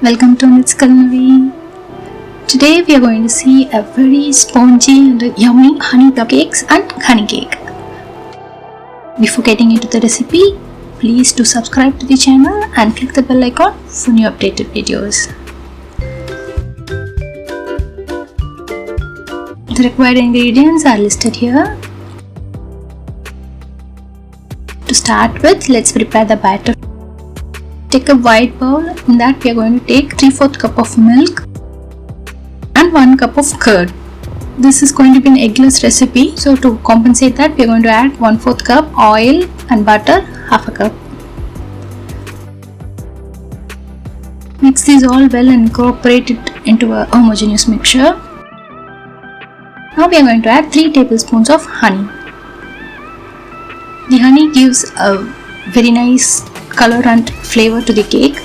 Welcome to Nits Culinary. Today we are going to see a very spongy and yummy honey cupcakes and honey cake. Before getting into the recipe, please do subscribe to the channel and click the bell icon for new updated videos. The required ingredients are listed here. To start with, let's prepare the batter. Take a wide bowl. In that we are going to take 3/4 cup of milk and 1 cup of curd. This is going to be an eggless recipe, so to compensate that we are going to add 1/4 cup oil and butter, half a cup. Mix these all well and incorporate it into a homogeneous mixture. Now we are going to add 3 tablespoons of honey. The honey gives a very nice color and flavor to the cake.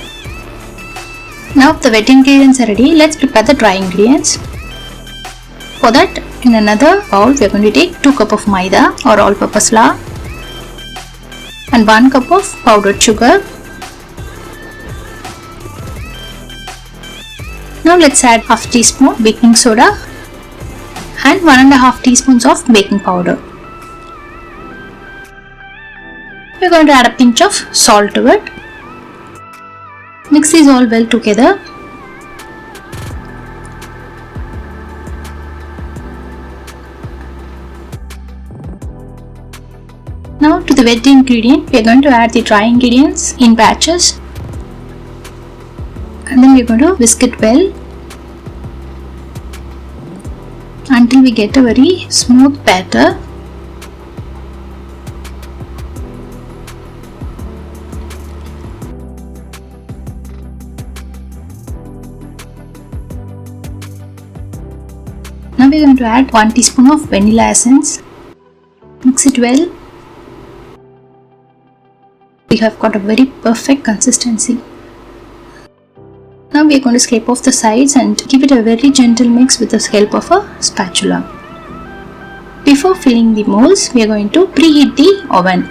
Now the wet ingredients are ready, let's prepare the dry ingredients. For that, in another bowl we are going to take 2 cup of maida or all-purpose flour and 1 cup of powdered sugar. Now let's add half teaspoon baking soda and 1.5 teaspoons of baking powder. We are going to add a pinch of salt to it. Mix these all well together. Now to the wet ingredient, we are going to add the dry ingredients in batches and then we are going to whisk it well until we get a very smooth batter. Now we are going to add 1 teaspoon of vanilla essence. Mix it well. We have got a very perfect consistency. Now we are going to scrape off the sides and give it a very gentle mix with the help of a spatula. Before filling the molds, we are going to preheat the oven.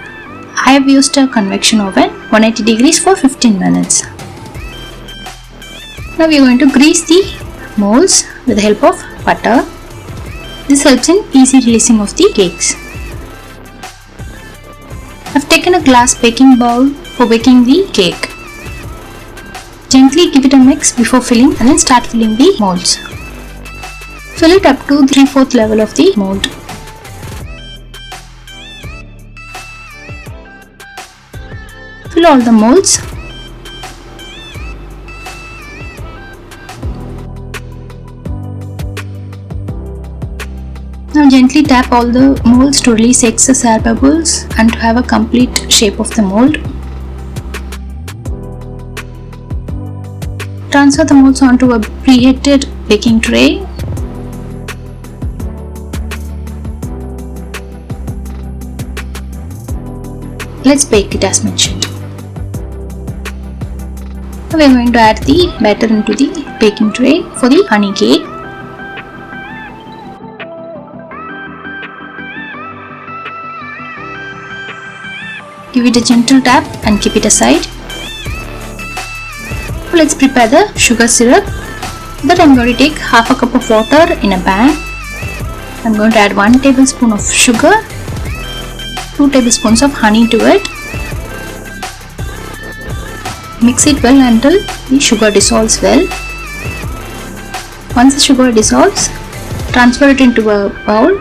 I have used a convection oven, 180 degrees for 15 minutes. Now we are going to grease the molds with the help of butter. This helps in easy releasing of the cakes. I have taken a glass baking bowl for baking the cake. Gently give it a mix before filling and then start filling the molds. Fill it up to 3/4 level of the mold. Fill all the molds. Now gently tap all the molds to release excess air bubbles and to have a complete shape of the mold. Transfer the molds onto a preheated baking tray. Let's bake it as mentioned. Now we are going to add the batter into the baking tray for the honey cake. Give it a gentle tap and keep it aside. Let's prepare the sugar syrup. For that I am going to take half a cup of water in a pan. I am going to add 1 tablespoon of sugar, 2 tablespoons of honey to it. Mix it well until the sugar dissolves well. Once the sugar dissolves, transfer it into a bowl.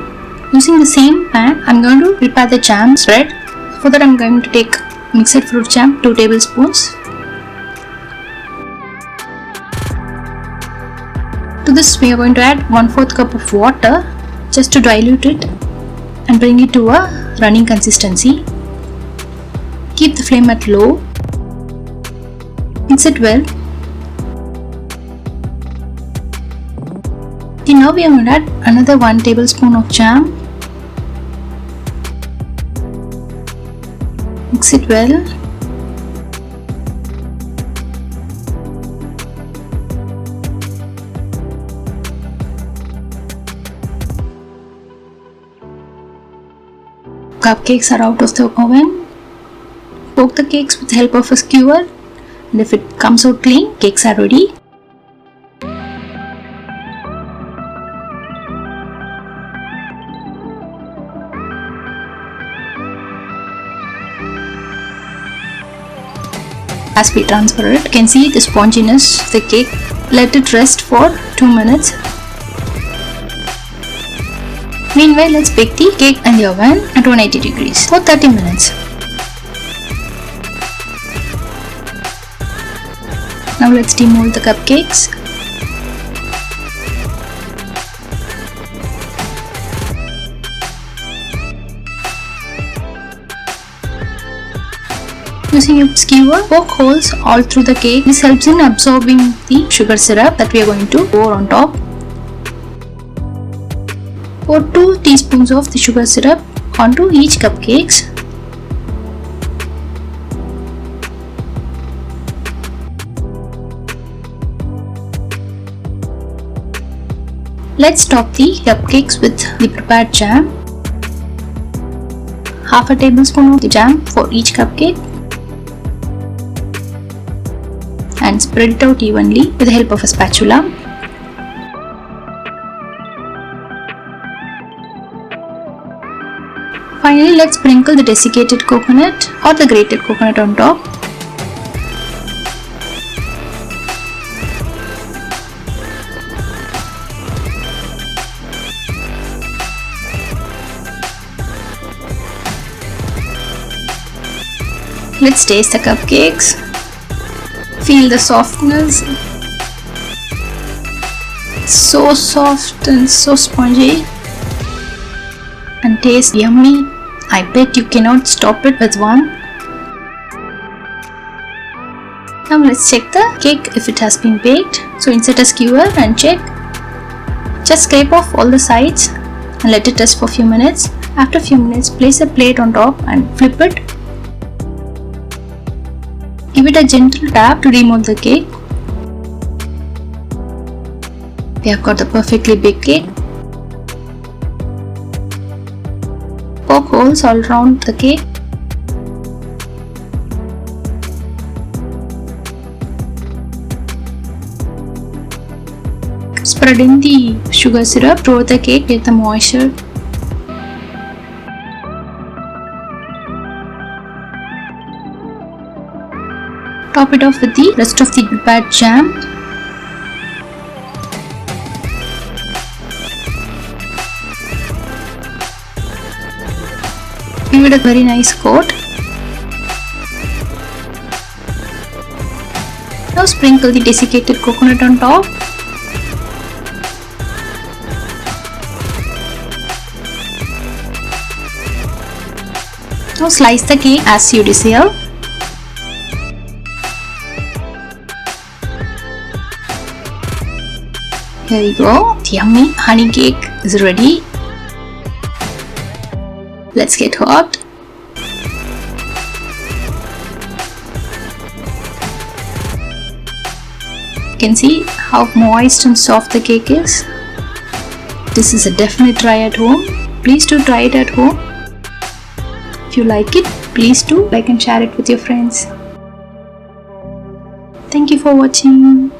Using the same pan, I am going to prepare the jam spread. For that I am going to take mixed fruit jam, 2 tablespoons. To this we are going to add 1/4 cup of water just to dilute it and bring it to a running consistency. Keep the flame at low. Mix it well. Okay, now we are going to add another 1 tablespoon of jam. Mix it well. Cupcakes are out of the oven. Poke the cakes with the help of a skewer And if it comes out clean, cakes are ready. As we transfer it, you can see the sponginess of the cake. Let it rest for 2 minutes. Meanwhile, let's bake the cake in the oven at 180 degrees for 30 minutes. Now let's demold the cupcakes. Using a skewer, poke holes all through the cake. This helps in absorbing the sugar syrup that we are going to pour on top. Pour 2 teaspoons of the sugar syrup onto each cupcakes. Let's top the cupcakes with the prepared jam. Half a tablespoon of the jam for each cupcake. And spread it out evenly with the help of a spatula. Finally, let's sprinkle the desiccated coconut or the grated coconut on top. Let's taste the cupcakes. Feel the softness. So soft and so spongy. And taste yummy. I bet you cannot stop it with one. Now let's check the cake if it has been baked. So insert a skewer and check. Just scrape off all the sides and let it rest for a few minutes. After a few minutes, place a plate on top and flip it. Give it a gentle tap to remold the cake. We have got the perfectly baked cake. Poke holes all around the cake. Spread in the sugar syrup throughout the cake, get the moisture. Top it off with the rest of the prepared jam. Give it a very nice coat. Now sprinkle the desiccated coconut on top. Now slice the cake as you desire. Here you go, the yummy honey cake is ready. Let's get hot. You can see how moist and soft the cake is. This is a definite try at home. Please do try it at home. If you like it, please do like and share it with your friends. Thank you for watching.